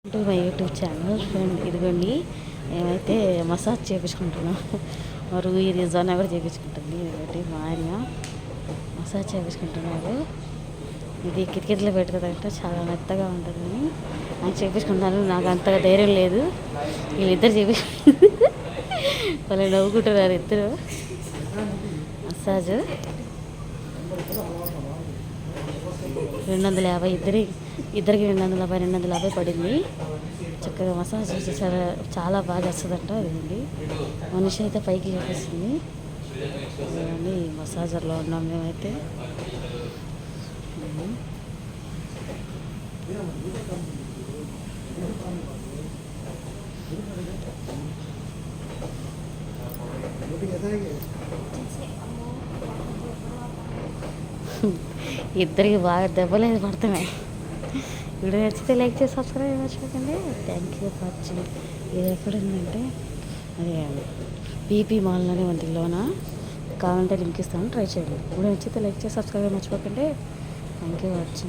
To my YouTube channel friend. ఇదిగోండి మేమైతే massage చేయించుకుంటున్నాం. మా రూయి రిజానా కూడా చేయించుకుంటుంది. ఇదిగోటి మా ఆయన మసాజ్ చేయించుకుంటున్నారు. ఇది కిటికీలో పెట్టుకోదంటే చాలా మెత్తగా ఉంటుందని ఆయన చేయించుకుంటున్నాను. నాకు అంతగా ధైర్యం లేదు. వీళ్ళిద్దరు వాళ్ళు నవ్వుకుంటున్నారు ఇద్దరు. మసాజ్ 250 ఇద్దరికి 250 పడింది. చక్కగా మసాజ్ చేసేసారు. చాలా బాగా వస్తుందంట. అదండి మనిషి అయితే పైకి చూపిస్తుంది. అన్నీ మసాజర్లో ఉన్నాం మేమైతే. ఇద్దరికి బాగా దెబ్బలేదు పడుతున్నాయి. వీడియో నచ్చితే లైక్ చేసి సబ్స్క్రైబ్ మర్చిపోకండి. Thank you for watching. ఇది ఎక్కడుందంటే అదే పీపీ మాల్లోనే ఉంది. లోన కావాలంటే లింక్ ఇస్తాను, ట్రై చేయండి. వీడియో నచ్చితే లైక్ చేసి సబ్స్క్రైబ్ మర్చిపోకండి. Thank you for watching.